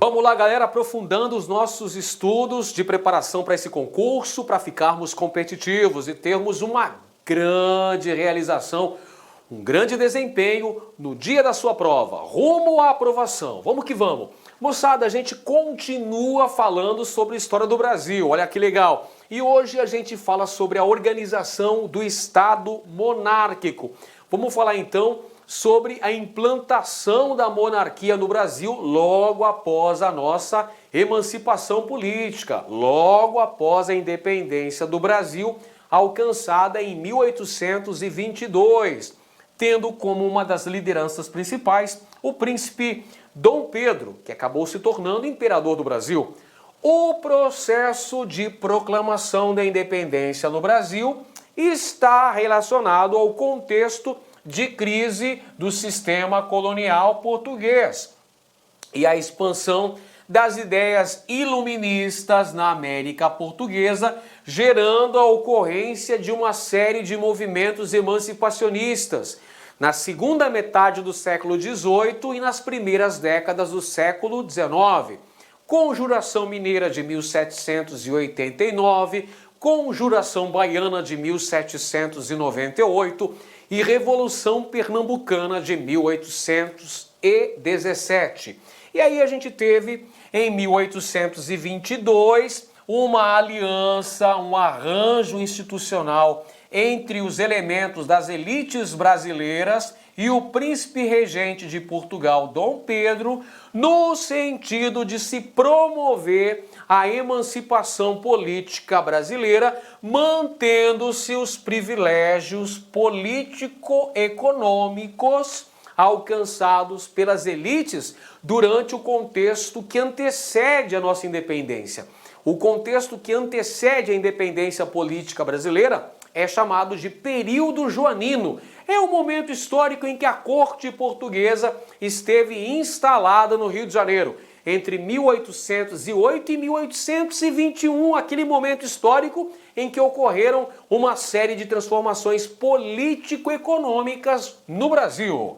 Vamos lá, galera, aprofundando os nossos estudos de preparação para esse concurso, para ficarmos competitivos e termos uma grande realização, um grande desempenho no dia da sua prova, rumo à aprovação. Vamos que vamos. Moçada, a gente continua falando sobre a história do Brasil, olha que legal. E hoje a gente fala sobre a organização do Estado monárquico. Vamos falar então sobre a implantação da monarquia no Brasil logo após a nossa emancipação política, logo após a independência do Brasil, alcançada em 1822, tendo como uma das lideranças principais o príncipe Dom Pedro, que acabou se tornando imperador do Brasil. O processo de proclamação da independência no Brasil está relacionado ao contexto de crise do sistema colonial português e a expansão das ideias iluministas na América Portuguesa, gerando a ocorrência de uma série de movimentos emancipacionistas na segunda metade do século XVIII e nas primeiras décadas do século XIX. Conjuração Mineira de 1789, Conjuração Baiana de 1798 e Revolução Pernambucana de 1817. E aí a gente teve, em 1822, uma aliança, um arranjo institucional entre os elementos das elites brasileiras e o príncipe regente de Portugal, Dom Pedro, no sentido de se promover a emancipação política brasileira, mantendo-se os privilégios político-econômicos alcançados pelas elites durante o contexto que antecede a nossa independência. O contexto que antecede a independência política brasileira é chamado de período joanino. É o momento histórico em que a corte portuguesa esteve instalada no Rio de Janeiro, entre 1808 e 1821, aquele momento histórico em que ocorreram uma série de transformações político-econômicas no Brasil.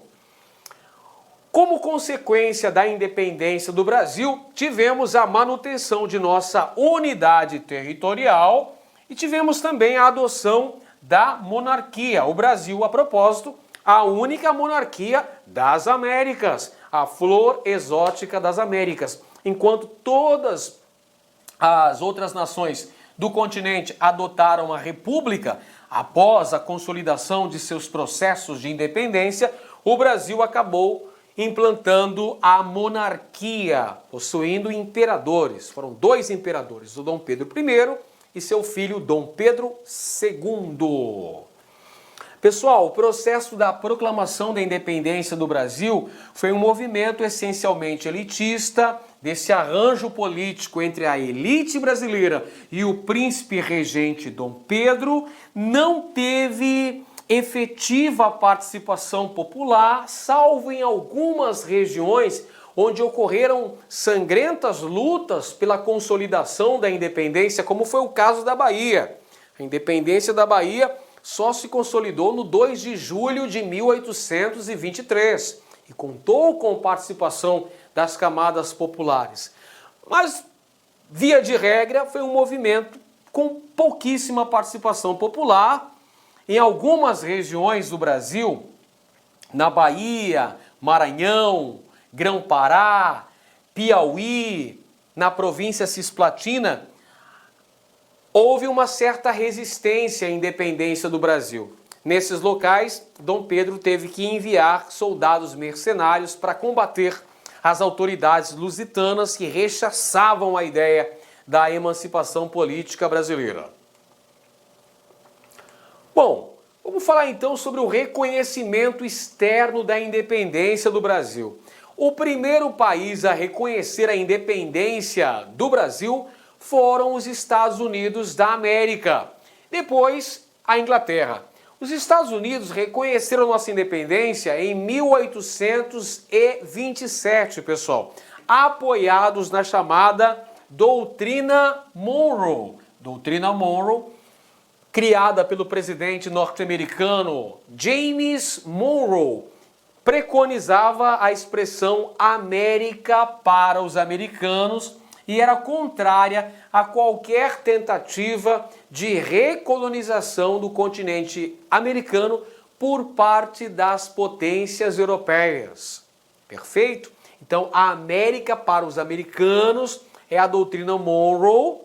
Como consequência da independência do Brasil, tivemos a manutenção de nossa unidade territorial e tivemos também a adoção da monarquia. O Brasil, a propósito, a única monarquia das Américas, a flor exótica das Américas. Enquanto todas as outras nações do continente adotaram a república, após a consolidação de seus processos de independência, o Brasil acabou implantando a monarquia, possuindo imperadores. Foram dois imperadores, o Dom Pedro I e seu filho Dom Pedro II. Pessoal, o processo da proclamação da independência do Brasil foi um movimento essencialmente elitista, desse arranjo político entre a elite brasileira e o príncipe regente Dom Pedro, não teve efetiva participação popular, salvo em algumas regiões onde ocorreram sangrentas lutas pela consolidação da independência, como foi o caso da Bahia. A independência da Bahia só se consolidou no 2 de julho de 1823 e contou com participação das camadas populares. Mas, via de regra, foi um movimento com pouquíssima participação popular. Em algumas regiões do Brasil, na Bahia, Maranhão, Grão-Pará, Piauí, na província cisplatina, houve uma certa resistência à independência do Brasil. Nesses locais, Dom Pedro teve que enviar soldados mercenários para combater as autoridades lusitanas que rechaçavam a ideia da emancipação política brasileira. Bom, vamos falar então sobre o reconhecimento externo da independência do Brasil. O primeiro país a reconhecer a independência do Brasil foram os Estados Unidos da América. Depois, a Inglaterra. Os Estados Unidos reconheceram nossa independência em 1827, pessoal, apoiados na chamada Doutrina Monroe. Doutrina Monroe, criada pelo presidente norte-americano James Monroe, preconizava a expressão América para os americanos e era contrária a qualquer tentativa de recolonização do continente americano por parte das potências europeias. Perfeito? Então, a América para os americanos é a doutrina Monroe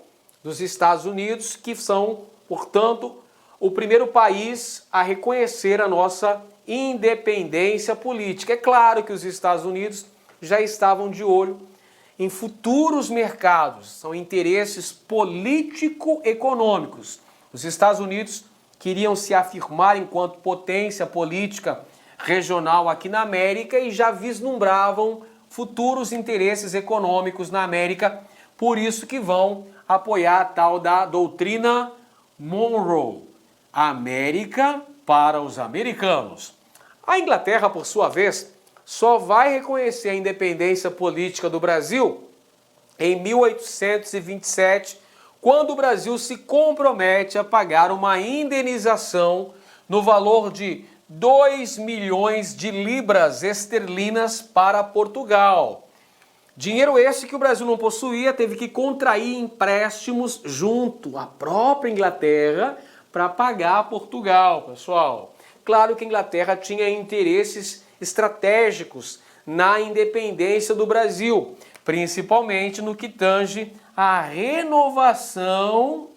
dos Estados Unidos, que são, portanto, o primeiro país a reconhecer a nossa independência política. É claro que os Estados Unidos já estavam de olho em futuros mercados, são interesses político-econômicos. Os Estados Unidos queriam se afirmar enquanto potência política regional aqui na América e já vislumbravam futuros interesses econômicos na América, por isso que vão apoiar a tal da doutrina Monroe, América para os americanos. A Inglaterra, por sua vez, só vai reconhecer a independência política do Brasil em 1827, quando o Brasil se compromete a pagar uma indenização no valor de 2 milhões de libras esterlinas para Portugal. Dinheiro esse que o Brasil não possuía, teve que contrair empréstimos junto à própria Inglaterra para pagar a Portugal, pessoal. Claro que a Inglaterra tinha interesses estratégicos na independência do Brasil, principalmente no que tange à renovação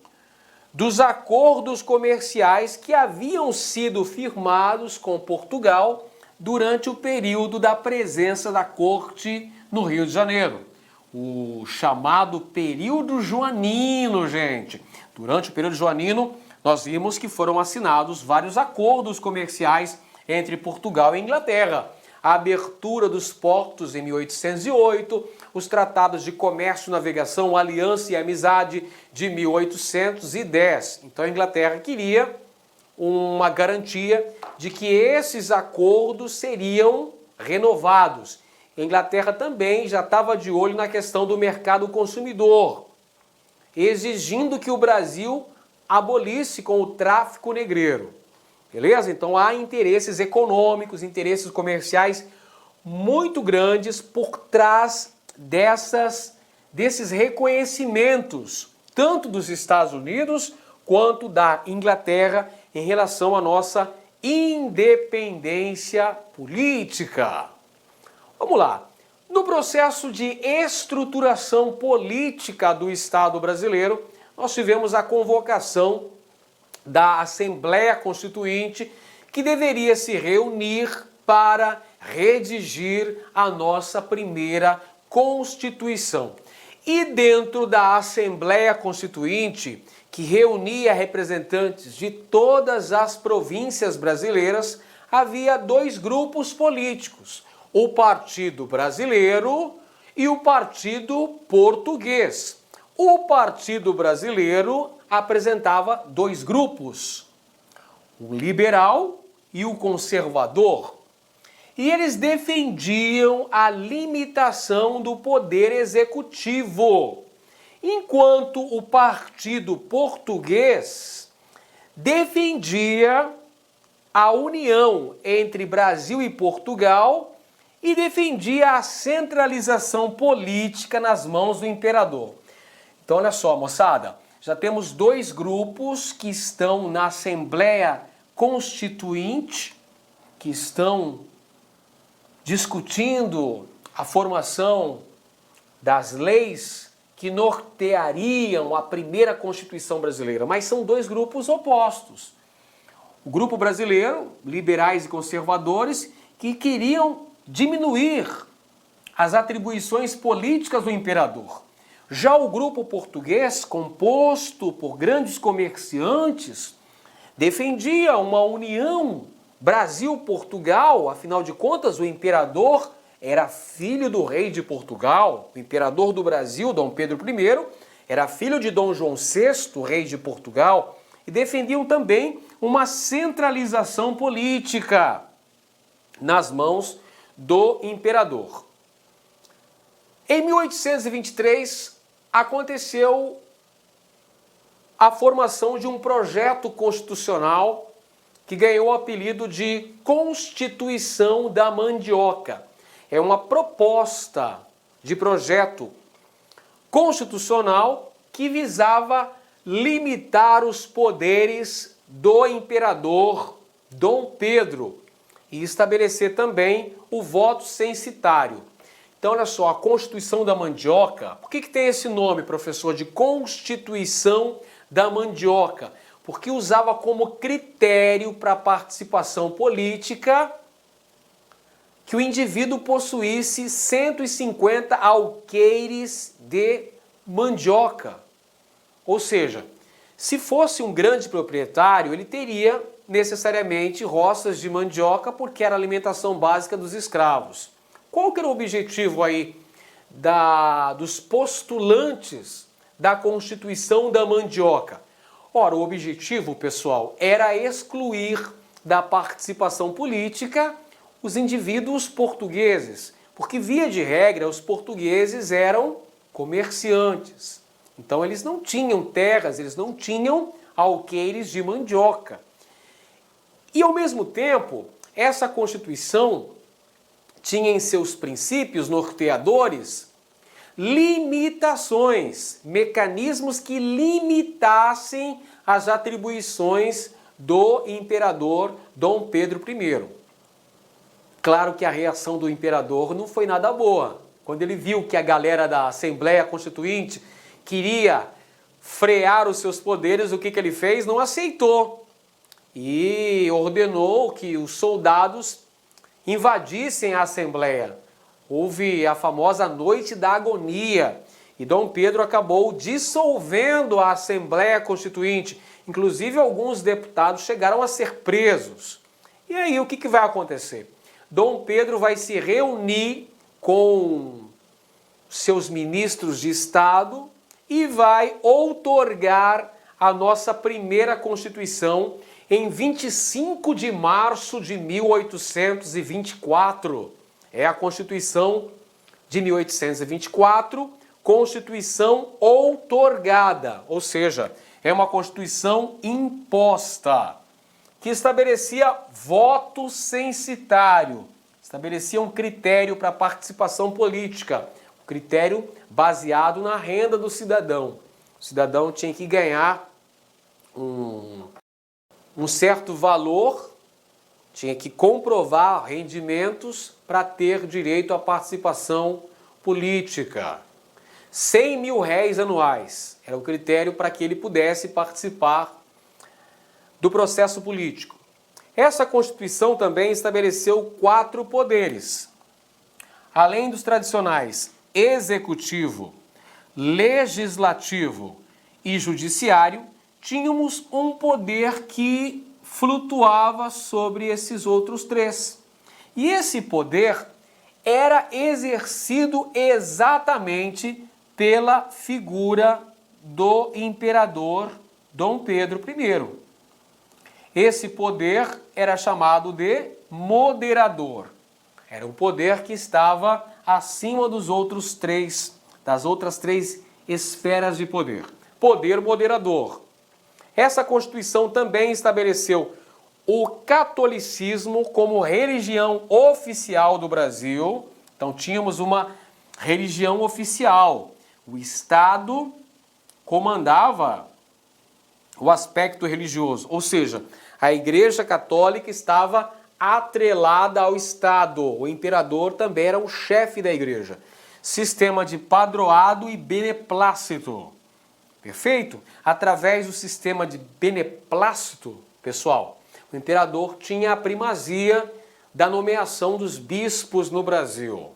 dos acordos comerciais que haviam sido firmados com Portugal durante o período da presença da corte no Rio de Janeiro. O chamado período joanino, gente. Durante o período joanino, nós vimos que foram assinados vários acordos comerciais entre Portugal e Inglaterra. A abertura dos portos em 1808, os tratados de comércio e navegação, aliança e amizade de 1810. Então a Inglaterra queria uma garantia de que esses acordos seriam renovados. A Inglaterra também já estava de olho na questão do mercado consumidor, exigindo que o Brasil abolisse com o tráfico negreiro. Beleza? Então há interesses econômicos, interesses comerciais muito grandes por trás desses reconhecimentos, tanto dos Estados Unidos quanto da Inglaterra em relação à nossa independência política. Vamos lá. No processo de estruturação política do Estado brasileiro, nós tivemos a convocação da Assembleia Constituinte, que deveria se reunir para redigir a nossa primeira Constituição. E dentro da Assembleia Constituinte, que reunia representantes de todas as províncias brasileiras, havia dois grupos políticos, o Partido Brasileiro e o Partido Português. O Partido Brasileiro apresentava dois grupos, o liberal e o conservador. E eles defendiam a limitação do poder executivo, enquanto o Partido Português defendia a união entre Brasil e Portugal e defendia a centralização política nas mãos do imperador. Então, olha só, moçada, já temos dois grupos que estão na Assembleia Constituinte, que estão discutindo a formação das leis que norteariam a primeira Constituição brasileira, mas são dois grupos opostos. O grupo brasileiro, liberais e conservadores, que queriam diminuir as atribuições políticas do imperador. Já o grupo português, composto por grandes comerciantes, defendia uma união Brasil-Portugal. Afinal de contas, o imperador era filho do rei de Portugal. O imperador do Brasil, Dom Pedro I, era filho de Dom João VI, rei de Portugal, e defendiam também uma centralização política nas mãos do imperador. Em 1823, aconteceu a formação de um projeto constitucional que ganhou o apelido de Constituição da Mandioca. É uma proposta de projeto constitucional que visava limitar os poderes do imperador Dom Pedro e estabelecer também o voto censitário. Então, olha só, a Constituição da Mandioca, por que tem esse nome, professor, de Constituição da Mandioca? Porque usava como critério para a participação política que o indivíduo possuísse 150 alqueires de mandioca. Ou seja, se fosse um grande proprietário, ele teria necessariamente roças de mandioca porque era a alimentação básica dos escravos. Qual que era o objetivo aí dos postulantes da Constituição da Mandioca? Ora, o objetivo, pessoal, era excluir da participação política os indivíduos portugueses, porque via de regra os portugueses eram comerciantes. Então eles não tinham terras, eles não tinham alqueires de mandioca. E ao mesmo tempo, essa Constituição tinha em seus princípios norteadores limitações, mecanismos que limitassem as atribuições do imperador Dom Pedro I. Claro que a reação do imperador não foi nada boa. Quando ele viu que a galera da Assembleia Constituinte queria frear os seus poderes, o que ele fez? Não aceitou. E ordenou que os soldados invadissem a Assembleia. Houve a famosa Noite da Agonia e Dom Pedro acabou dissolvendo a Assembleia Constituinte. Inclusive, alguns deputados chegaram a ser presos. E aí, o que vai acontecer? Dom Pedro vai se reunir com seus ministros de Estado e vai outorgar a nossa primeira Constituição em 25 de março de 1824. É a Constituição de 1824, Constituição outorgada, ou seja, é uma Constituição imposta, que estabelecia voto censitário, estabelecia um critério para participação política, um critério baseado na renda do cidadão. O cidadão tinha que ganhar um certo valor, tinha que comprovar rendimentos para ter direito à participação política. 100 mil réis anuais era o critério para que ele pudesse participar do processo político. Essa Constituição também estabeleceu 4 poderes. Além dos tradicionais executivo, legislativo e judiciário, tínhamos um poder que flutuava sobre esses outros 3. E esse poder era exercido exatamente pela figura do imperador Dom Pedro I. Esse poder era chamado de moderador. Era um poder que estava acima dos outros 3, das outras 3 esferas de poder. Poder moderador. Essa Constituição também estabeleceu o catolicismo como religião oficial do Brasil. Então tínhamos uma religião oficial. O Estado comandava o aspecto religioso, ou seja, a Igreja Católica estava atrelada ao Estado. O imperador também era o chefe da igreja. Sistema de padroado e beneplácito. Perfeito? Através do sistema de beneplácito, pessoal, o imperador tinha a primazia da nomeação dos bispos no Brasil.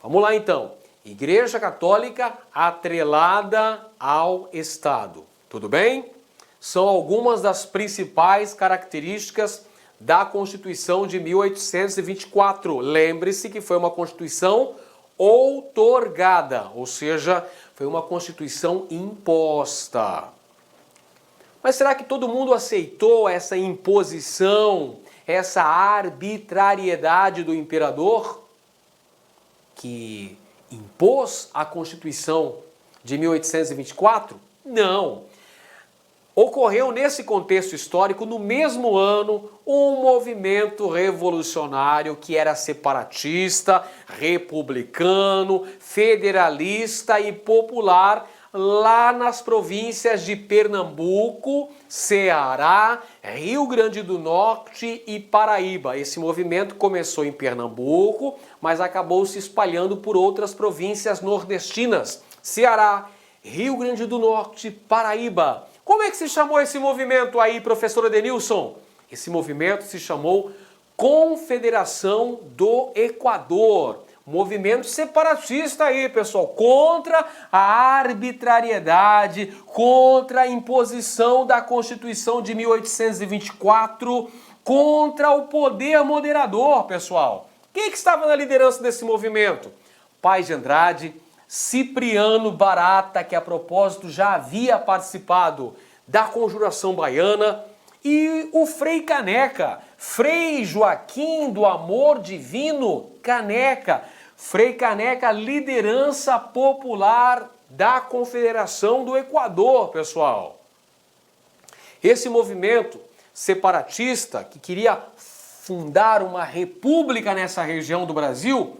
Vamos lá então. Igreja Católica atrelada ao Estado. Tudo bem? São algumas das principais características da Constituição de 1824. Lembre-se que foi uma Constituição outorgada, ou seja, foi uma Constituição imposta. Mas será que todo mundo aceitou essa imposição, essa arbitrariedade do imperador que impôs a Constituição de 1824? Não. Ocorreu nesse contexto histórico, no mesmo ano, um movimento revolucionário que era separatista, republicano, federalista e popular lá nas províncias de Pernambuco, Ceará, Rio Grande do Norte e Paraíba. Esse movimento começou em Pernambuco, mas acabou se espalhando por outras províncias nordestinas, Ceará, Rio Grande do Norte, Paraíba. Como é que se chamou esse movimento aí, professor Edenilson? Esse movimento se chamou Confederação do Equador. Movimento separatista aí, pessoal, contra a arbitrariedade, contra a imposição da Constituição de 1824, contra o poder moderador, pessoal. Quem que estava na liderança desse movimento? Paz de Andrade, Cipriano Barata, que a propósito já havia participado da Conjuração Baiana, e o Frei Caneca, Frei Joaquim do Amor Divino Caneca. Frei Caneca, liderança popular da Confederação do Equador, pessoal. Esse movimento separatista, que queria fundar uma república nessa região do Brasil,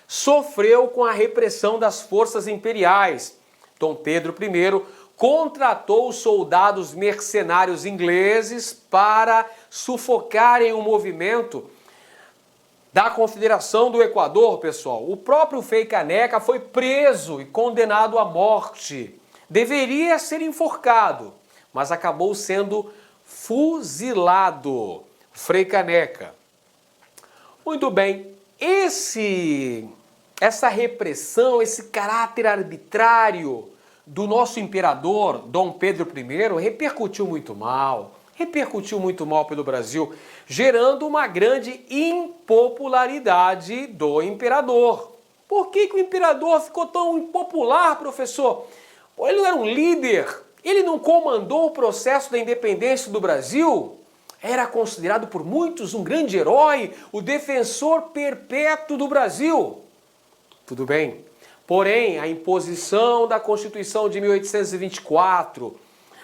sofreu com a repressão das forças imperiais. Dom Pedro I contratou soldados mercenários ingleses para sufocarem o movimento da Confederação do Equador, pessoal. O próprio Frei Caneca foi preso e condenado à morte. Deveria ser enforcado, mas acabou sendo fuzilado. Frei Caneca. Muito bem, essa repressão, esse caráter arbitrário do nosso imperador, Dom Pedro I, repercutiu muito mal pelo Brasil, gerando uma grande impopularidade do imperador. Por que o imperador ficou tão impopular, professor? Ele não era um líder, ele não comandou o processo da independência do Brasil, era considerado por muitos um grande herói, o defensor perpétuo do Brasil. Tudo bem, porém a imposição da Constituição de 1824,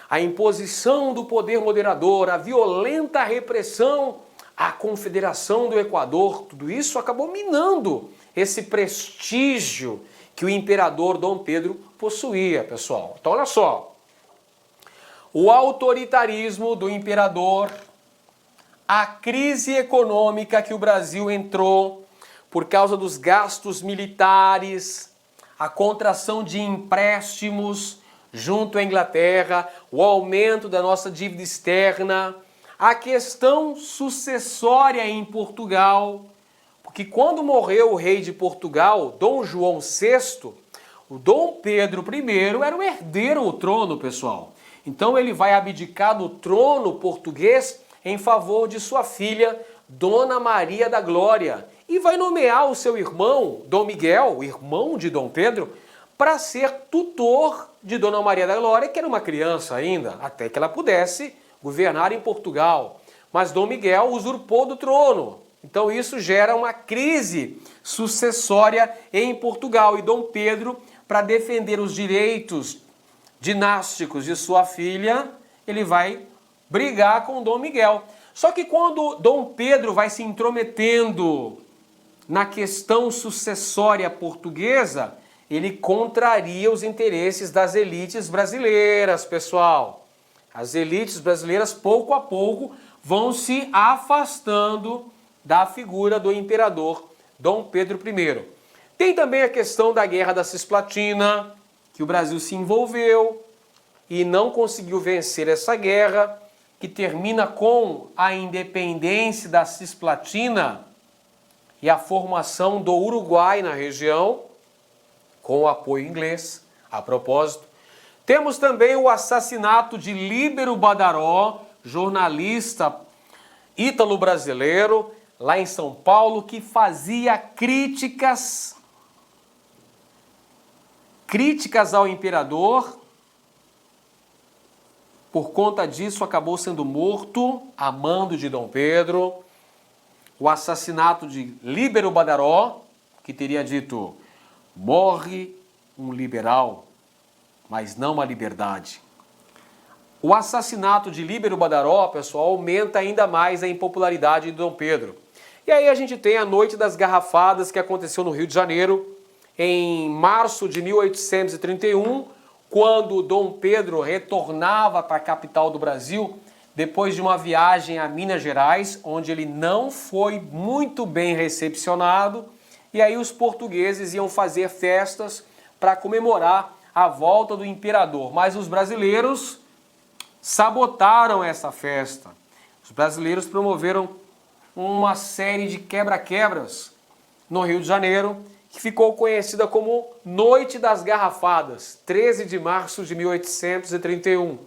a imposição do poder moderador, a violenta repressão à Confederação do Equador, tudo isso acabou minando esse prestígio que o imperador Dom Pedro possuía, pessoal. Então olha só, o autoritarismo do imperador, a crise econômica que o Brasil entrou por causa dos gastos militares, a contração de empréstimos junto à Inglaterra, o aumento da nossa dívida externa, a questão sucessória em Portugal, porque quando morreu o rei de Portugal, Dom João VI, o Dom Pedro I era o herdeiro ao trono, pessoal. Então ele vai abdicar do trono português em favor de sua filha, Dona Maria da Glória, e vai nomear o seu irmão, Dom Miguel, irmão de Dom Pedro, para ser tutor de Dona Maria da Glória, que era uma criança ainda, até que ela pudesse governar em Portugal. Mas Dom Miguel usurpou do trono. Então isso gera uma crise sucessória em Portugal. E Dom Pedro, para defender os direitos dinásticos de sua filha, ele vai brigar com Dom Miguel. Só que quando Dom Pedro vai se intrometendo na questão sucessória portuguesa, ele contraria os interesses das elites brasileiras, pessoal. As elites brasileiras, pouco a pouco, vão se afastando da figura do imperador Dom Pedro I. Tem também a questão da Guerra da Cisplatina, que o Brasil se envolveu e não conseguiu vencer essa guerra, que termina com a independência da Cisplatina e a formação do Uruguai na região, com o apoio inglês, a propósito. Temos também o assassinato de Líbero Badaró, jornalista ítalo-brasileiro, lá em São Paulo, que fazia críticas ao imperador. Por conta disso, acabou sendo morto a mando de Dom Pedro. O assassinato de Líbero Badaró, que teria dito: morre um liberal, mas não a liberdade. O assassinato de Líbero Badaró, pessoal, aumenta ainda mais a impopularidade de Dom Pedro. E aí a gente tem a Noite das Garrafadas, que aconteceu no Rio de Janeiro, em março de 1831, quando Dom Pedro retornava para a capital do Brasil, depois de uma viagem a Minas Gerais, onde ele não foi muito bem recepcionado, e aí os portugueses iam fazer festas para comemorar a volta do imperador. Mas os brasileiros sabotaram essa festa. Os brasileiros promoveram uma série de quebra-quebras no Rio de Janeiro, que ficou conhecida como Noite das Garrafadas, 13 de março de 1831.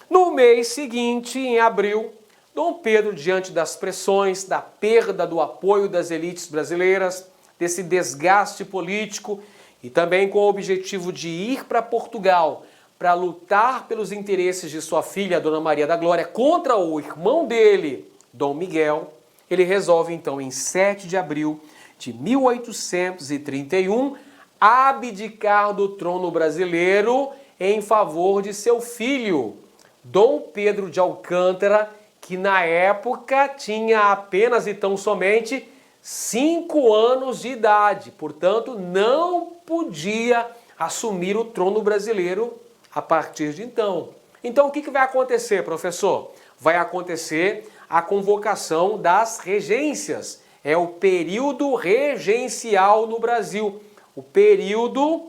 No mês seguinte, em abril, Dom Pedro, diante das pressões, da perda do apoio das elites brasileiras, desse desgaste político e também com o objetivo de ir para Portugal para lutar pelos interesses de sua filha, Dona Maria da Glória, contra o irmão dele, Dom Miguel, ele resolve então, em 7 de abril de 1831, abdicar do trono brasileiro em favor de seu filho, Dom Pedro de Alcântara, que na época tinha apenas e tão somente 5 anos de idade, portanto não podia assumir o trono brasileiro a partir de então. Então o que vai acontecer, professor? Vai acontecer a convocação das regências. É o período regencial no Brasil, o período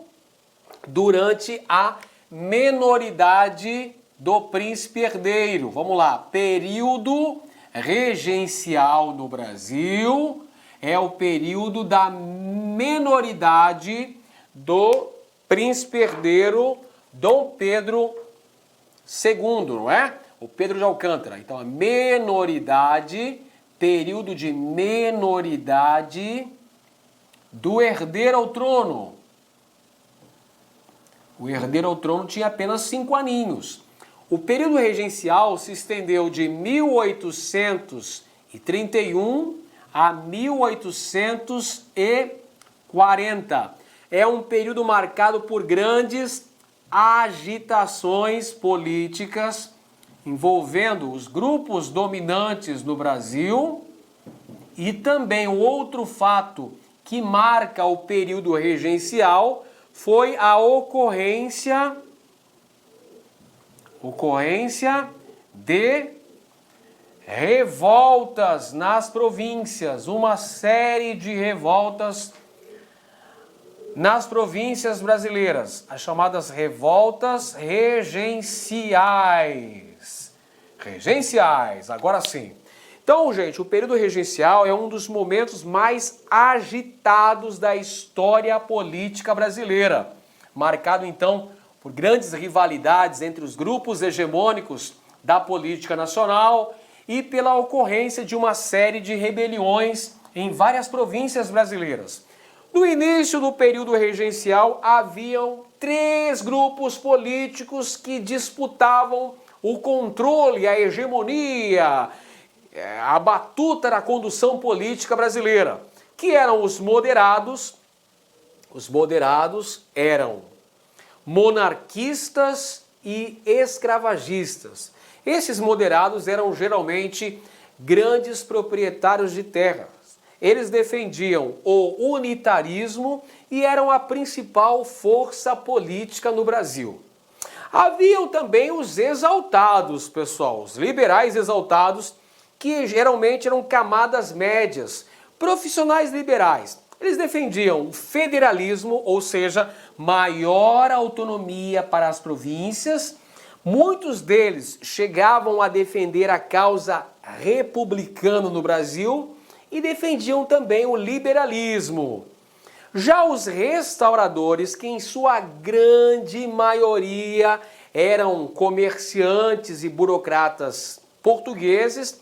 durante a menoridade do príncipe herdeiro. Vamos lá, período regencial no Brasil é o período da menoridade do príncipe herdeiro Dom Pedro II, não é? O Pedro de Alcântara. Então, a menoridade, período de menoridade do herdeiro ao trono. O herdeiro ao trono tinha apenas 5 aninhos. O período regencial se estendeu de 1831 a 1840. É um período marcado por grandes agitações políticas envolvendo os grupos dominantes no Brasil e também o outro fato que marca o período regencial foi a ocorrência de revoltas nas províncias, uma série de revoltas nas províncias brasileiras, as chamadas revoltas regenciais. Regenciais, agora sim. Então, gente, o período regencial é um dos momentos mais agitados da história política brasileira, marcado então por grandes rivalidades entre os grupos hegemônicos da política nacional e pela ocorrência de uma série de rebeliões em várias províncias brasileiras. No início do período regencial, haviam 3 grupos políticos que disputavam o controle, a hegemonia, a batuta da condução política brasileira, que eram os moderados. Os moderados eram monarquistas e escravagistas. Esses moderados eram geralmente grandes proprietários de terras. Eles defendiam o unitarismo e eram a principal força política no Brasil. Haviam também os exaltados, pessoal, os liberais exaltados, que geralmente eram camadas médias, profissionais liberais. Eles defendiam o federalismo, ou seja, maior autonomia para as províncias. Muitos deles chegavam a defender a causa republicana no Brasil e defendiam também o liberalismo. Já os restauradores, que em sua grande maioria eram comerciantes e burocratas portugueses,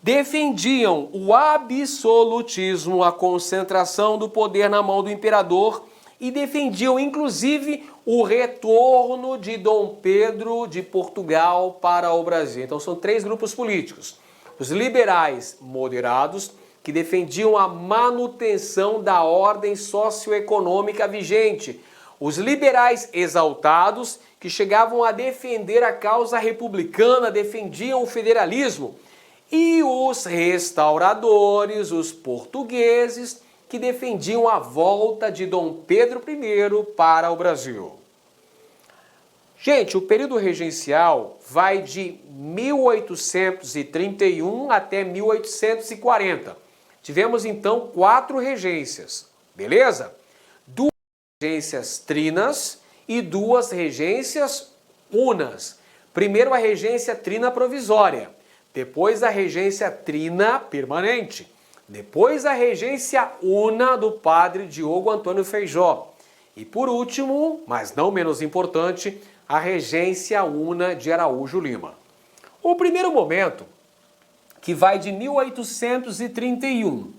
defendiam o absolutismo, a concentração do poder na mão do imperador e defendiam inclusive o retorno de Dom Pedro de Portugal para o Brasil. Então são 3 grupos políticos. Os liberais moderados, que defendiam a manutenção da ordem socioeconômica vigente. Os liberais exaltados, que chegavam a defender a causa republicana, defendiam o federalismo, e os restauradores, os portugueses, que defendiam a volta de Dom Pedro I para o Brasil. Gente, o período regencial vai de 1831 até 1840. Tivemos então 4 regências, beleza? 2 regências trinas e 2 regências unas. Primeiro a regência trina provisória, depois a regência trina permanente, depois a regência una do padre Diogo Antônio Feijó e por último, mas não menos importante, a regência una de Araújo Lima. O primeiro momento, que vai de 1831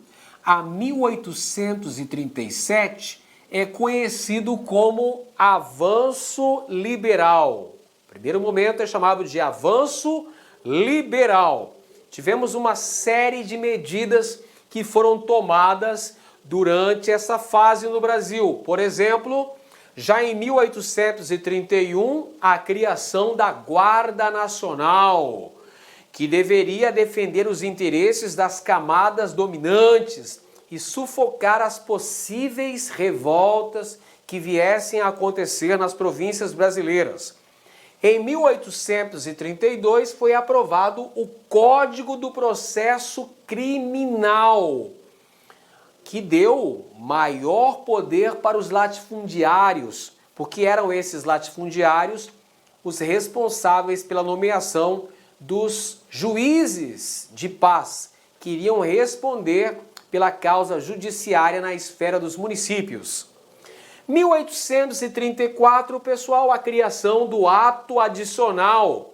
a 1837, é conhecido como avanço liberal. O primeiro momento é chamado de avanço liberal. Tivemos uma série de medidas que foram tomadas durante essa fase no Brasil. Por exemplo, já em 1831, a criação da Guarda Nacional, que deveria defender os interesses das camadas dominantes e sufocar as possíveis revoltas que viessem a acontecer nas províncias brasileiras. Em 1832 foi aprovado o Código do Processo Criminal, que deu maior poder para os latifundiários, porque eram esses latifundiários os responsáveis pela nomeação dos juízes de paz, que iriam responder pela causa judiciária na esfera dos municípios. 1834, pessoal, a criação do ato adicional.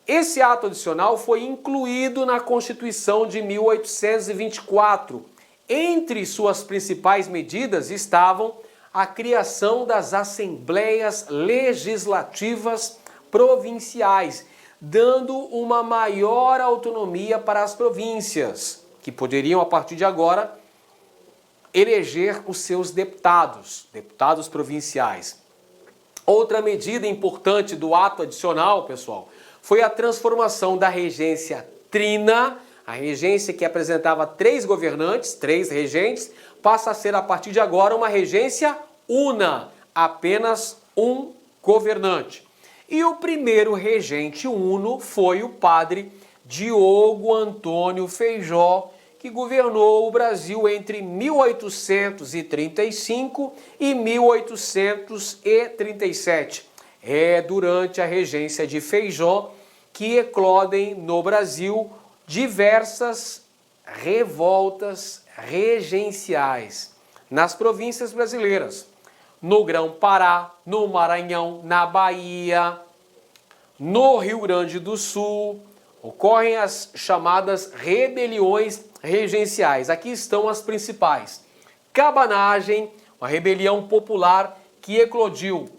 Esse ato adicional foi incluído na Constituição de 1824. Entre suas principais medidas estavam a criação das assembleias legislativas provinciais, dando uma maior autonomia para as províncias, que poderiam, a partir de agora, eleger os seus deputados provinciais. Outra medida importante do ato adicional, pessoal, foi a transformação da regência trina, a regência que apresentava 3 governantes, 3 regentes, passa a ser, a partir de agora, uma regência una, apenas um governante. E o primeiro regente uno foi o padre Diogo Antônio Feijó, que governou o Brasil entre 1835 e 1837. É durante a regência de Feijó que eclodem no Brasil diversas revoltas regenciais nas províncias brasileiras, no Grão-Pará, no Maranhão, na Bahia, no Rio Grande do Sul. Ocorrem as chamadas rebeliões regenciais. Aqui estão as principais. Cabanagem, uma rebelião popular que eclodiu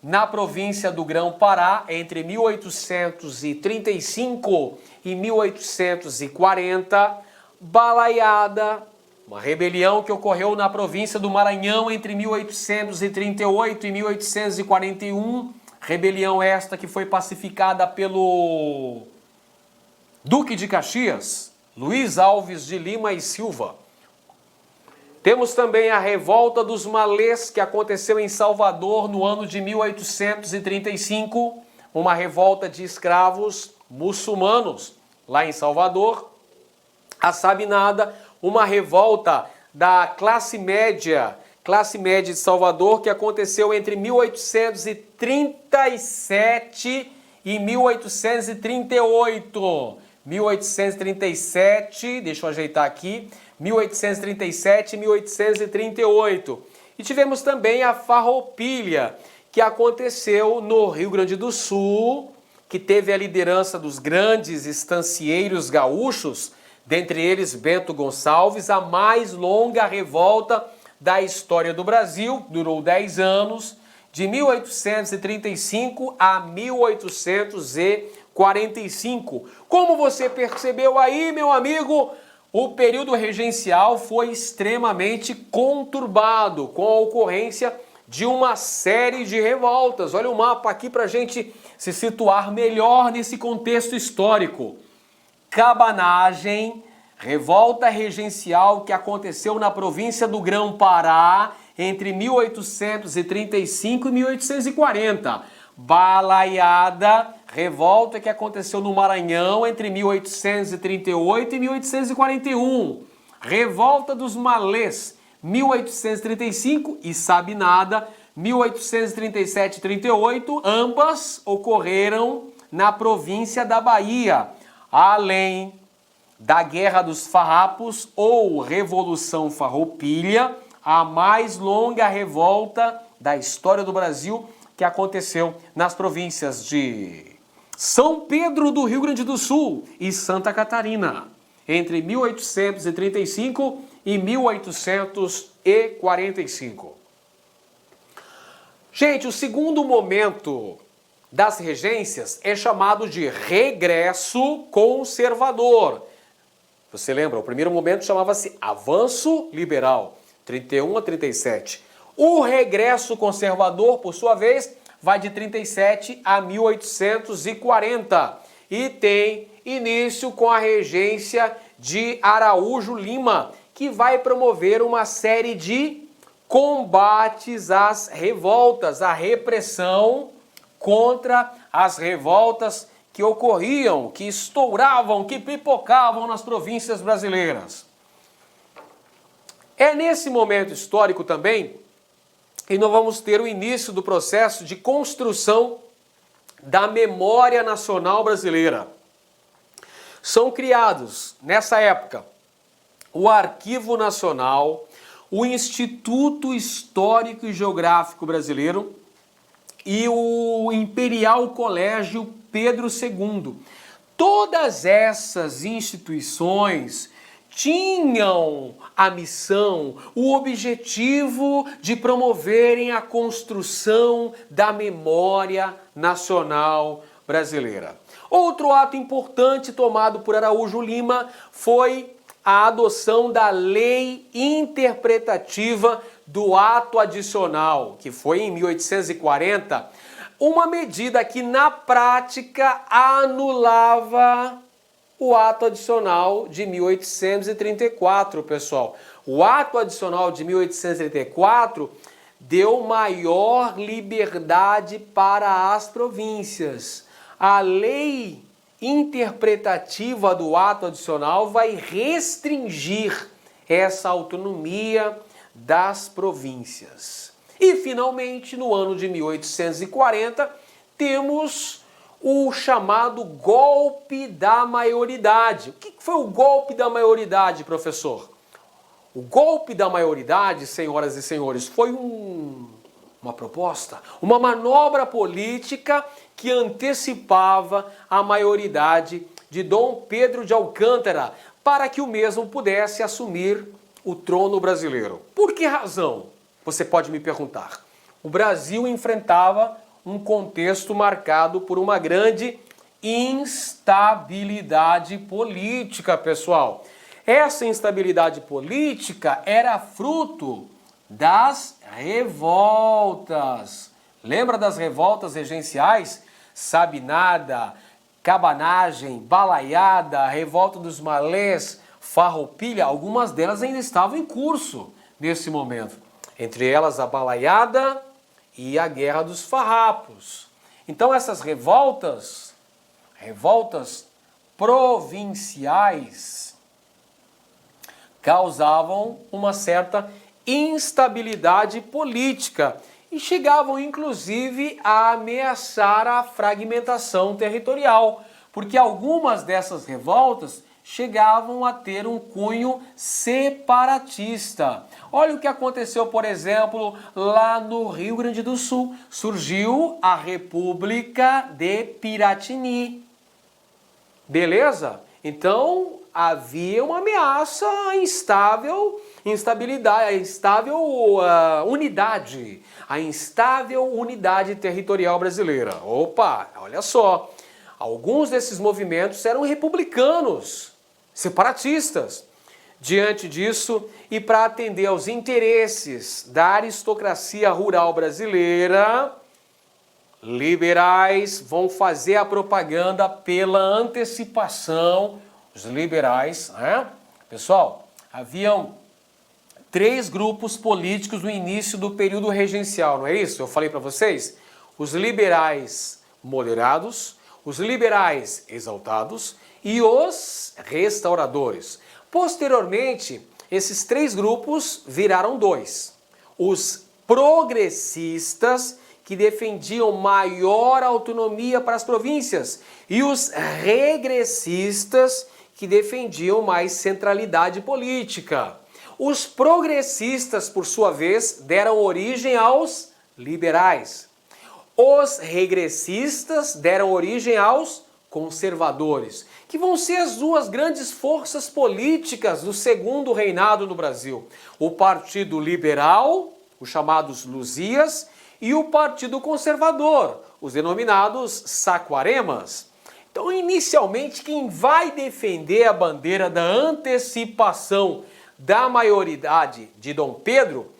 na província do Grão-Pará entre 1835 e 1840. Balaiada, uma rebelião que ocorreu na província do Maranhão entre 1838 e 1841. Rebelião esta que foi pacificada pelo Duque de Caxias, Luiz Alves de Lima e Silva. Temos também a Revolta dos Malês, que aconteceu em Salvador no ano de 1835, uma revolta de escravos muçulmanos lá em Salvador. A Sabinada, uma revolta da classe média de Salvador, que aconteceu entre 1837 e 1838. 1837, deixa eu ajeitar aqui, 1837 e 1838. E tivemos também a Farroupilha, que aconteceu no Rio Grande do Sul, que teve a liderança dos grandes estancieiros gaúchos, dentre eles Bento Gonçalves, a mais longa revolta da história do Brasil, durou 10 anos, de 1835 a 1845. Como você percebeu aí, meu amigo, o período regencial foi extremamente conturbado, com a ocorrência de uma série de revoltas. Olha o mapa aqui para a gente se situar melhor nesse contexto histórico. Cabanagem, revolta regencial que aconteceu na província do Grão-Pará entre 1835 e 1840. Balaiada, revolta que aconteceu no Maranhão entre 1838 e 1841. Revolta dos Malês, 1835 e Sabinada, 1837 e 38, ambas ocorreram na província da Bahia, além da Guerra dos Farrapos ou Revolução Farroupilha, a mais longa revolta da história do Brasil, que aconteceu nas províncias de São Pedro do Rio Grande do Sul e Santa Catarina, entre 1835 e 1845. Gente, o segundo momento das regências é chamado de regresso conservador. Você lembra? O primeiro momento chamava-se avanço liberal, 31 a 37. O regresso conservador, por sua vez, vai de 37 a 1840 e tem início com a regência de Araújo Lima, que vai promover uma série de combates às revoltas, à repressão contra as revoltas que ocorriam, que estouravam, que pipocavam nas províncias brasileiras. É nesse momento histórico também que nós vamos ter o início do processo de construção da memória nacional brasileira. São criados, nessa época, o Arquivo Nacional, o Instituto Histórico e Geográfico Brasileiro e o Imperial Colégio Pedro II. Todas essas instituições tinham a missão, o objetivo de promoverem a construção da memória nacional brasileira. Outro ato importante tomado por Araújo Lima foi a adoção da Lei Interpretativa do Ato Adicional, que foi em 1840, uma medida que na prática anulava o ato adicional de 1834, pessoal. O ato adicional de 1834 deu maior liberdade para as províncias. A lei interpretativa do ato adicional vai restringir essa autonomia das províncias. E, finalmente, no ano de 1840, temos o chamado golpe da maioridade. O que foi o golpe da maioridade, professor? O golpe da maioridade, senhoras e senhores, foi uma proposta, uma manobra política que antecipava a maioridade de Dom Pedro de Alcântara para que o mesmo pudesse assumir o trono brasileiro. Por que razão? Você pode me perguntar. O Brasil enfrentava um contexto marcado por uma grande instabilidade política, pessoal. Essa instabilidade política era fruto das revoltas. Lembra das revoltas regenciais? Sabinada, Cabanagem, Balaiada, Revolta dos Malês, Farroupilha, algumas delas ainda estavam em curso nesse momento. Entre elas a Balaiada e a Guerra dos Farrapos. Então essas revoltas provinciais, causavam uma certa instabilidade política e chegavam inclusive a ameaçar a fragmentação territorial, porque algumas dessas revoltas chegavam a ter um cunho separatista. Olha o que aconteceu, por exemplo, lá no Rio Grande do Sul. Surgiu a República de Piratini. Beleza? Então, havia uma ameaça à instável unidade territorial brasileira. Opa, olha só. Alguns desses movimentos eram republicanos, separatistas. Diante disso, e para atender aos interesses da aristocracia rural brasileira, liberais vão fazer a propaganda pela antecipação. Os liberais, né? Pessoal, haviam 3 grupos políticos no início do período regencial, não é isso? Eu falei para vocês? Os liberais moderados, os liberais exaltados e os restauradores. Posteriormente, esses 3 grupos viraram 2. Os progressistas, que defendiam maior autonomia para as províncias, e os regressistas, que defendiam mais centralidade política. Os progressistas, por sua vez, deram origem aos liberais. Os regressistas deram origem aos conservadores, que vão ser as 2 grandes forças políticas do segundo reinado no Brasil. O Partido Liberal, os chamados Luzias, e o Partido Conservador, os denominados Saquaremas. Então, inicialmente, quem vai defender a bandeira da antecipação da maioridade de Dom Pedro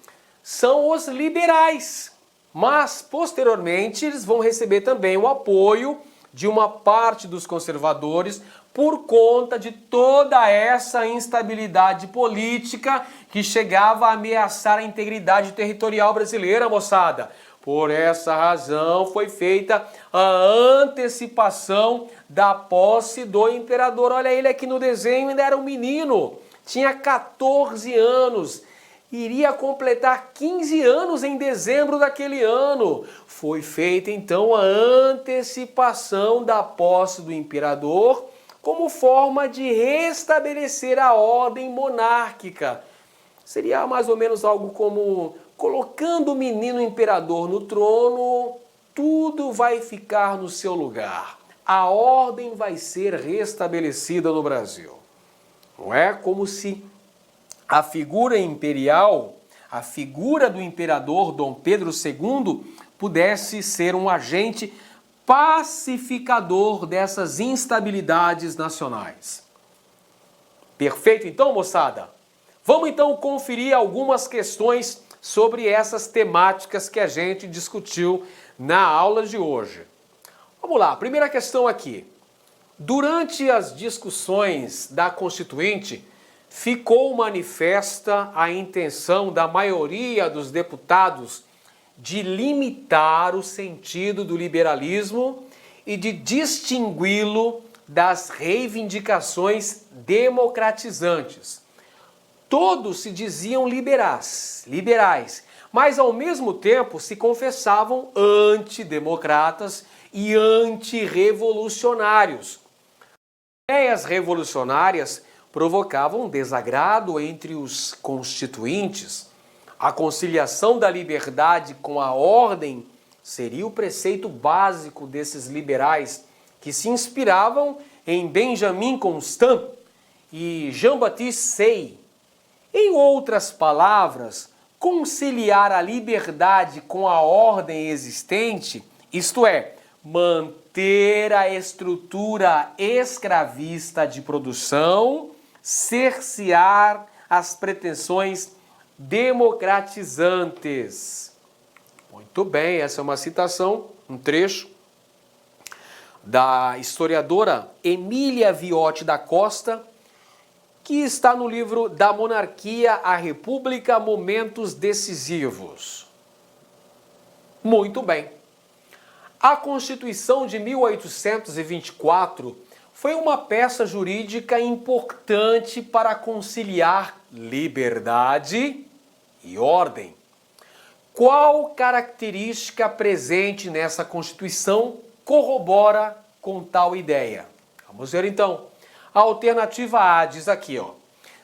são os liberais. Mas, posteriormente, eles vão receber também o apoio de uma parte dos conservadores por conta de toda essa instabilidade política que chegava a ameaçar a integridade territorial brasileira, moçada. Por essa razão foi feita a antecipação da posse do imperador. Olha ele aqui no desenho, ainda era um menino, tinha 14 anos. Iria completar 15 anos em dezembro daquele ano. Foi feita então a antecipação da posse do imperador como forma de restabelecer a ordem monárquica. Seria mais ou menos algo como colocando o menino imperador no trono, tudo vai ficar no seu lugar. A ordem vai ser restabelecida no Brasil. Não é como se a figura imperial, a figura do imperador Dom Pedro II, pudesse ser um agente pacificador dessas instabilidades nacionais. Perfeito então, moçada? Vamos então conferir algumas questões sobre essas temáticas que a gente discutiu na aula de hoje. Vamos lá, primeira questão aqui. Durante as discussões da Constituinte, ficou manifesta a intenção da maioria dos deputados de limitar o sentido do liberalismo e de distingui-lo das reivindicações democratizantes. Todos se diziam liberais, mas ao mesmo tempo se confessavam antidemocratas e antirrevolucionários. As ideias revolucionárias provocavam desagrado entre os constituintes. A conciliação da liberdade com a ordem seria o preceito básico desses liberais, que se inspiravam em Benjamin Constant e Jean-Baptiste Say. Em outras palavras, conciliar a liberdade com a ordem existente, isto é, manter a estrutura escravista de produção, cercear as pretensões democratizantes. Muito bem, essa é uma citação, um trecho da historiadora Emília Viotti da Costa, que está no livro Da Monarquia à República, Momentos Decisivos. Muito bem. A Constituição de 1824 foi uma peça jurídica importante para conciliar liberdade e ordem. Qual característica presente nessa Constituição corrobora com tal ideia? Vamos ver então. A alternativa A diz aqui, ó,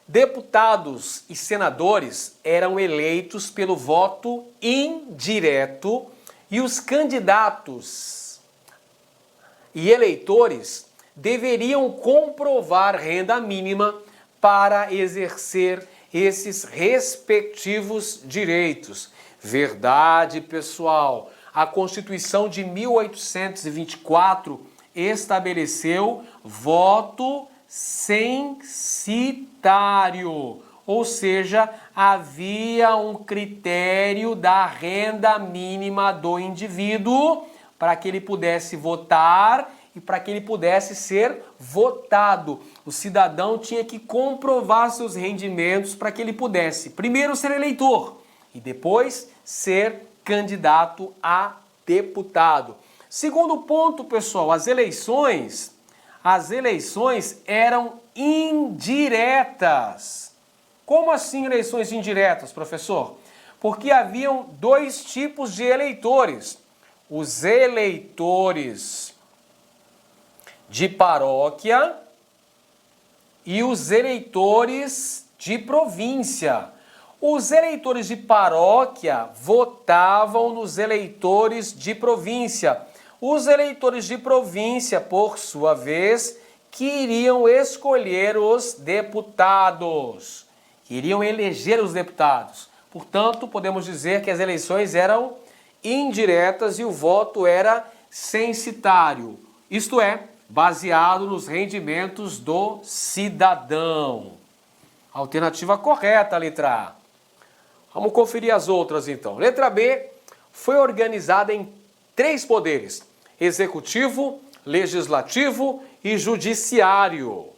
deputados e senadores eram eleitos pelo voto indireto e os candidatos e eleitores deveriam comprovar renda mínima para exercer esses respectivos direitos. Verdade, pessoal. A Constituição de 1824 estabeleceu voto censitário, ou seja, havia um critério da renda mínima do indivíduo para que ele pudesse votar e para que ele pudesse ser votado. O cidadão tinha que comprovar seus rendimentos para que ele pudesse, primeiro, ser eleitor e depois ser candidato a deputado. Segundo ponto, pessoal, as eleições eram indiretas. Como assim eleições indiretas, professor? Porque haviam dois tipos de eleitores. Os eleitores de paróquia e os eleitores de província. Os eleitores de paróquia votavam nos eleitores de província. Os eleitores de província, por sua vez, queriam escolher os deputados, queriam eleger os deputados. Portanto, podemos dizer que as eleições eram indiretas e o voto era censitário, isto é, baseado nos rendimentos do cidadão. Alternativa correta, letra A. Vamos conferir as outras então. Letra B foi organizada em 3 poderes: executivo, legislativo e judiciário,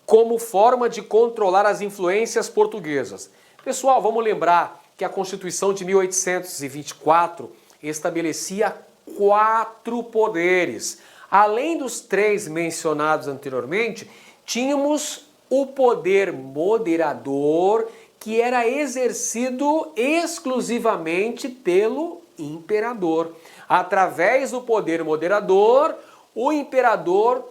como forma de controlar as influências portuguesas. Pessoal, vamos lembrar que a Constituição de 1824 estabelecia 4 poderes. Além dos 3 mencionados anteriormente, tínhamos o poder moderador, que era exercido exclusivamente pelo imperador. Através do poder moderador, o imperador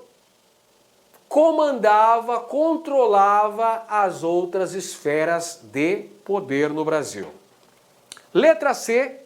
comandava, controlava as outras esferas de poder no Brasil. Letra C,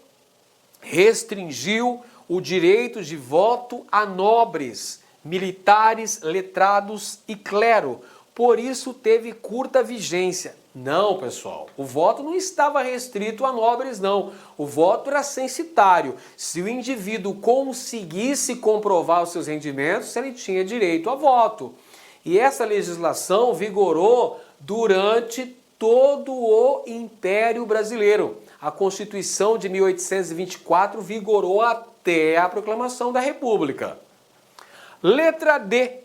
restringiu o direito de voto a nobres, militares, letrados e clero. Por isso teve curta vigência. Não, pessoal, o voto não estava restrito a nobres, não. O voto era censitário. Se o indivíduo conseguisse comprovar os seus rendimentos, ele tinha direito a voto. E essa legislação vigorou durante todo o Império Brasileiro. A Constituição de 1824 vigorou até a proclamação da República. Letra D.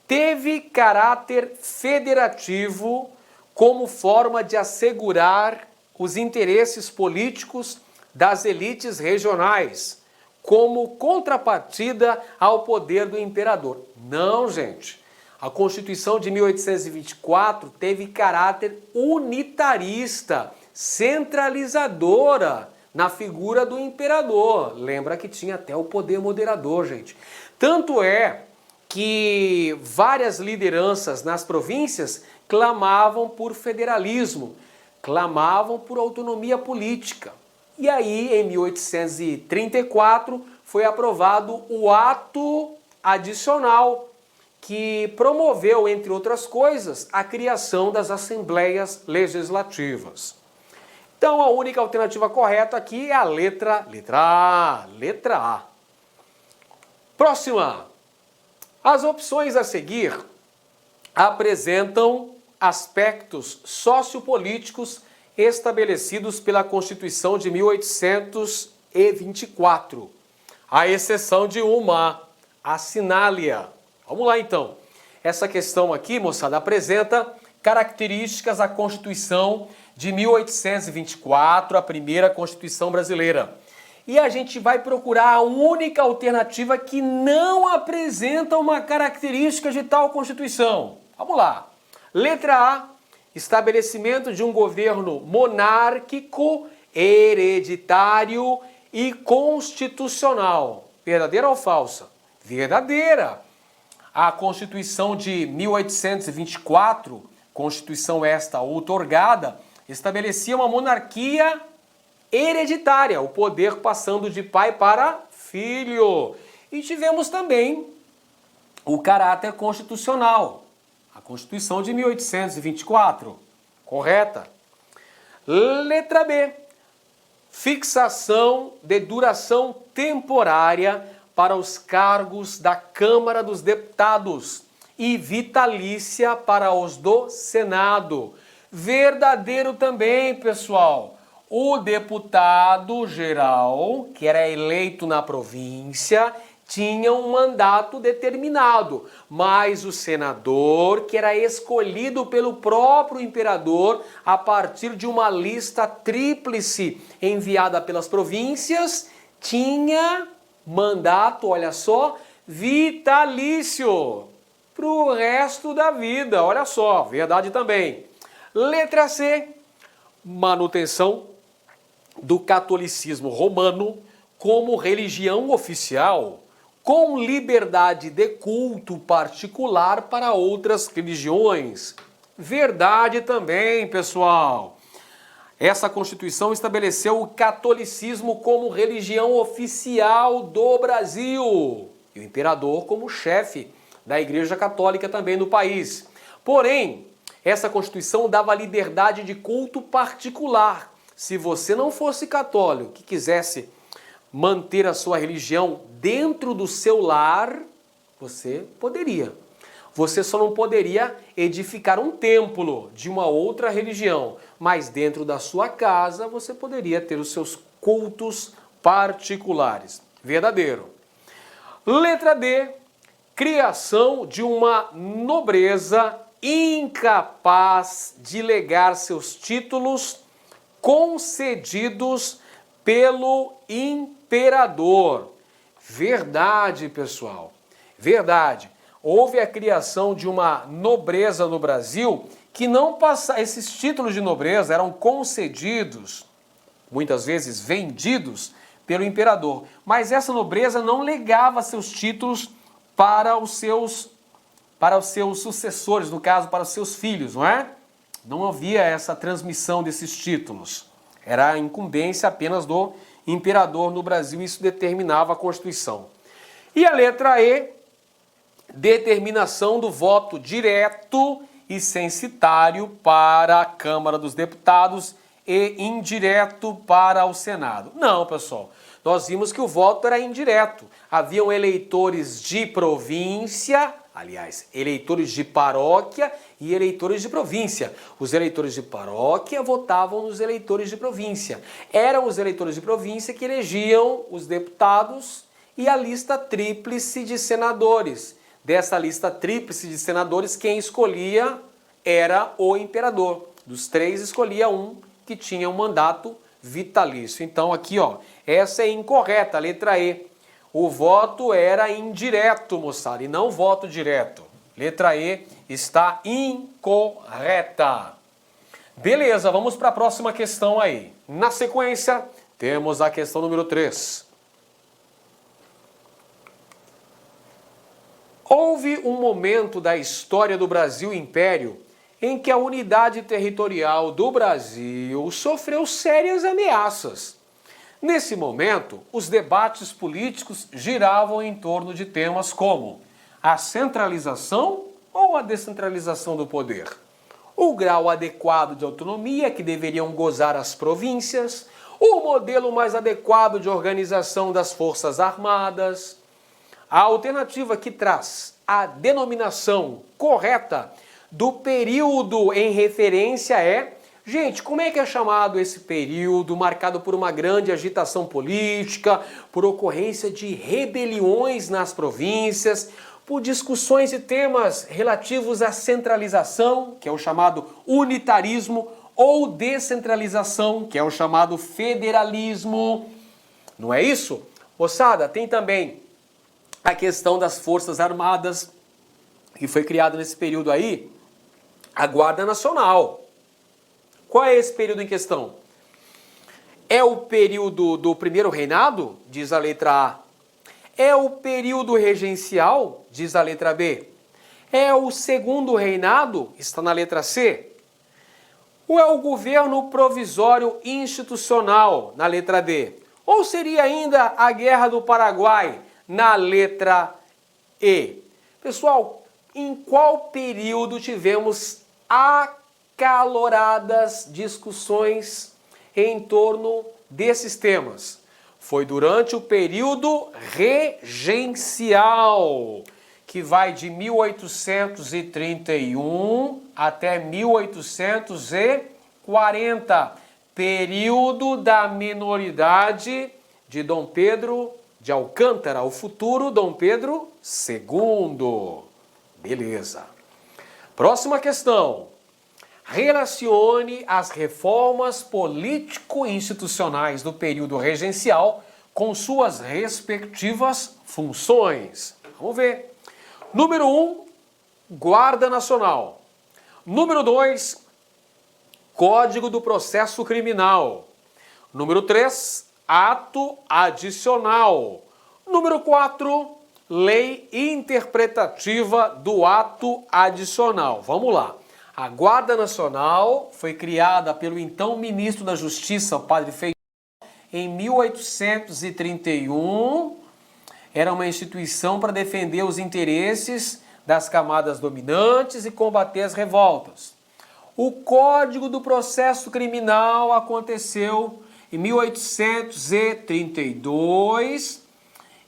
Teve caráter federativo como forma de assegurar os interesses políticos das elites regionais, como contrapartida ao poder do imperador. Não, gente. A Constituição de 1824 teve caráter unitarista, centralizadora na figura do imperador. Lembra que tinha até o poder moderador, gente. Tanto é que várias lideranças nas províncias clamavam por federalismo, clamavam por autonomia política. E aí, em 1834, foi aprovado o Ato Adicional, que promoveu, entre outras coisas, a criação das assembleias legislativas. Então, a única alternativa correta aqui é a letra A. Próxima. As opções a seguir apresentam aspectos sociopolíticos estabelecidos pela Constituição de 1824, à exceção de uma, assinale-a. Vamos lá então. Essa questão aqui, moçada, apresenta características da Constituição de 1824, a primeira Constituição brasileira. E a gente vai procurar a única alternativa que não apresenta uma característica de tal Constituição. Vamos lá. Letra A, estabelecimento de um governo monárquico, hereditário e constitucional. Verdadeira ou falsa? Verdadeira. A Constituição de 1824, Constituição esta outorgada, estabelecia uma monarquia hereditária, o poder passando de pai para filho. E tivemos também o caráter constitucional, a Constituição de 1824, correta? Letra B, fixação de duração temporária para os cargos da Câmara dos Deputados e vitalícia para os do Senado. Verdadeiro também, pessoal. O deputado geral, que era eleito na província, tinha um mandato determinado, mas o senador, que era escolhido pelo próprio imperador a partir de uma lista tríplice enviada pelas províncias, tinha mandato, olha só, vitalício para o resto da vida. Olha só, verdade também. Letra C, manutenção do catolicismo romano como religião oficial, com liberdade de culto particular para outras religiões. Verdade também, pessoal. Essa Constituição estabeleceu o catolicismo como religião oficial do Brasil e o imperador como chefe da Igreja Católica também no país. Porém, essa Constituição dava liberdade de culto particular. Se você não fosse católico, que quisesse manter a sua religião dentro do seu lar, você poderia. Você só não poderia edificar um templo de uma outra religião, mas dentro da sua casa você poderia ter os seus cultos particulares. Verdadeiro. Letra D. Criação de uma nobreza incapaz de legar seus títulos concedidos pelo imperador. Verdade, pessoal. Verdade. Houve a criação de uma nobreza no Brasil que não passava. Esses títulos de nobreza eram concedidos, muitas vezes vendidos, pelo imperador. Mas essa nobreza não legava seus títulos para os seus sucessores, no caso, para os seus filhos, não é? Não havia essa transmissão desses títulos. Era a incumbência apenas do imperador no Brasil, isso determinava a Constituição. E a letra E, determinação do voto direto e censitário para a Câmara dos Deputados e indireto para o Senado. Não, pessoal, nós vimos que o voto era indireto. Haviam eleitores de província, aliás, eleitores de paróquia e eleitores de província. Os eleitores de paróquia votavam nos eleitores de província. Eram os eleitores de província que elegiam os deputados e a lista tríplice de senadores. Dessa lista tríplice de senadores, quem escolhia era o imperador. Dos três, escolhia um que tinha um mandato vitalício. Então aqui, ó, essa é incorreta, a letra E. O voto era indireto, moçada, e não voto direto. Letra E está incorreta. Beleza, vamos para a próxima questão aí. Na sequência, temos a questão número 3. Houve um momento da história do Brasil Império em que a unidade territorial do Brasil sofreu sérias ameaças. Nesse momento, os debates políticos giravam em torno de temas como a centralização ou a descentralização do poder, o grau adequado de autonomia que deveriam gozar as províncias, o modelo mais adequado de organização das Forças Armadas. A alternativa que traz a denominação correta do período em referência é... Gente, como é que é chamado esse período marcado por uma grande agitação política, por ocorrência de rebeliões nas províncias, por discussões de temas relativos à centralização, que é o chamado unitarismo, ou descentralização, que é o chamado federalismo? Não é isso? Moçada, tem também a questão das Forças Armadas, que foi criada nesse período aí, a Guarda Nacional. Qual é esse período em questão? É o período do primeiro reinado? Diz a letra A. É o período regencial? Diz a letra B. É o segundo reinado? Está na letra C. Ou é o governo provisório institucional? Na letra D. Ou seria ainda a Guerra do Paraguai? Na letra E. Pessoal, em qual período tivemos acaloradas discussões em torno desses temas? Foi durante o período regencial, que vai de 1831 até 1840, período da minoridade de Dom Pedro de Alcântara, o futuro Dom Pedro II. Beleza. Próxima questão. Relacione as reformas político-institucionais do período regencial com suas respectivas funções. Vamos ver. Número 1, Guarda Nacional. Número 2, Código do Processo Criminal. Número 3, Ato Adicional. Número 4, Lei Interpretativa do Ato Adicional. Vamos lá. A Guarda Nacional foi criada pelo então ministro da Justiça, o Padre Feijó, em 1831. Era uma instituição para defender os interesses das camadas dominantes e combater as revoltas. O Código do Processo Criminal aconteceu em 1832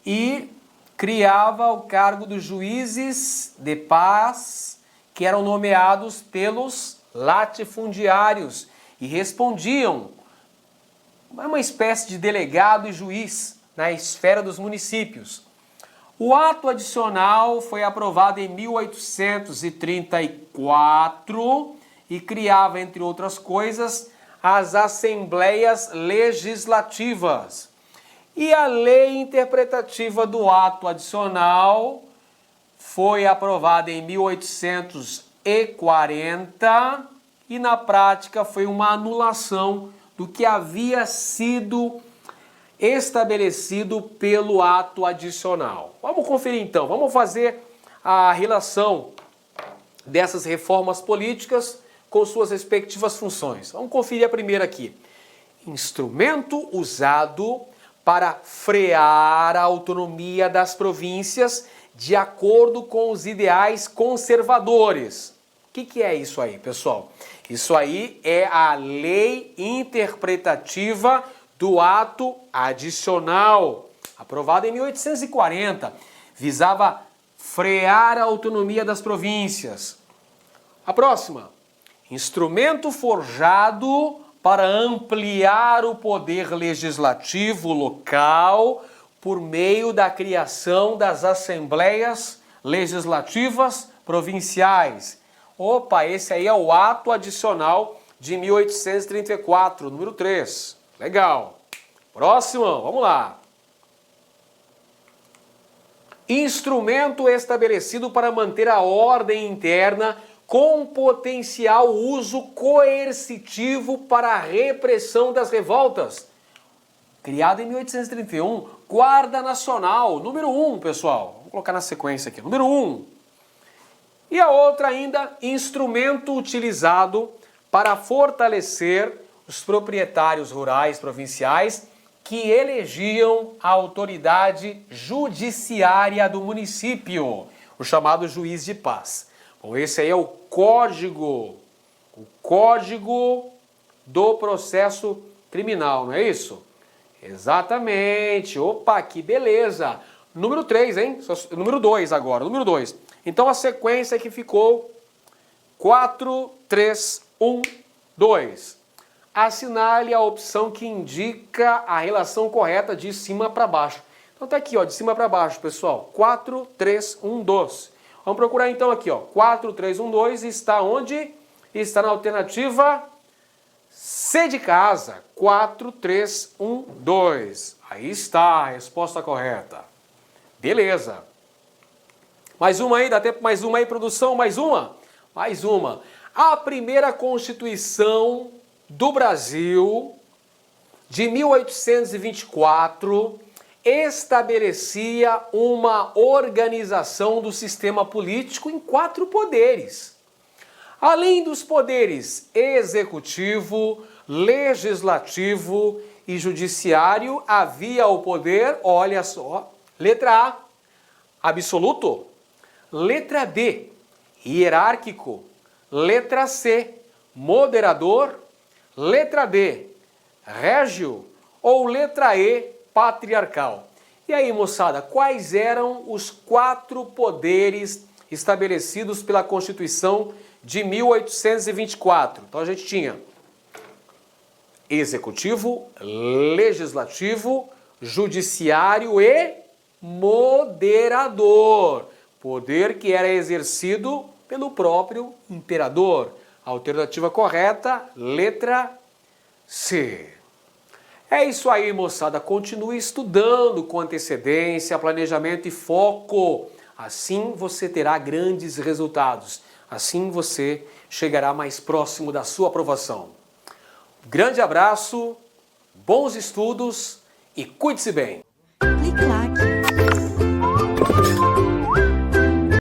e criava o cargo dos juízes de paz, que eram nomeados pelos latifundiários e respondiam a uma espécie de delegado e juiz na esfera dos municípios. O ato adicional foi aprovado em 1834 e criava, entre outras coisas, as assembleias legislativas. E a lei interpretativa do ato adicional foi aprovada em 1840 e, na prática, foi uma anulação do que havia sido estabelecido pelo ato adicional. Vamos conferir então, vamos fazer a relação dessas reformas políticas com suas respectivas funções. Vamos conferir a primeira aqui. Instrumento usado para frear a autonomia das províncias de acordo com os ideais conservadores. O que é isso aí, pessoal? Isso aí é a lei interpretativa do ato adicional, aprovada em 1840, visava frear a autonomia das províncias. A próxima, instrumento forjado para ampliar o poder legislativo local por meio da criação das assembleias legislativas provinciais. Opa, esse aí é o ato adicional de 1834, número 3. Legal. Próximo, vamos lá. Instrumento estabelecido para manter a ordem interna com potencial uso coercitivo para a repressão das revoltas. Criado em 1831, Guarda Nacional, número 1, pessoal. Vamos colocar na sequência aqui, número 1. E a outra ainda, instrumento utilizado para fortalecer os proprietários rurais provinciais que elegiam a autoridade judiciária do município, o chamado juiz de paz. Bom, esse aí é o Código do Processo Criminal, não é isso? Exatamente. Opa, que beleza. Número 3, hein? Número 2 agora, número 2. Então a sequência que ficou 4, 3, 1, 2. Assinale a opção que indica a relação correta de cima para baixo. Então tá aqui, ó, de cima para baixo, pessoal. 4, 3, 1, 2. Vamos procurar então aqui, ó. 4, 3, 1, 2 está onde? Está na alternativa C de casa. 4, 3, 1, 2. Aí está a resposta correta. Beleza. Mais uma aí, dá tempo mais uma aí, produção? Mais uma? Mais uma. A primeira Constituição do Brasil, de 1824, estabelecia uma organização do sistema político em 4 poderes. Além dos poderes executivo, legislativo e judiciário, havia o poder, olha só, letra A, absoluto, letra B, hierárquico, letra C, moderador, letra D, régio ou letra E, patriarcal. E aí, moçada, quais eram os 4 poderes estabelecidos pela Constituição de 1824? Então a gente tinha executivo, legislativo, judiciário e moderador. Poder que era exercido pelo próprio imperador. Alternativa correta, letra C. É isso aí, moçada. Continue estudando com antecedência, planejamento e foco. Assim você terá grandes resultados. Assim você chegará mais próximo da sua aprovação. Grande abraço, bons estudos e cuide-se bem. Clique lá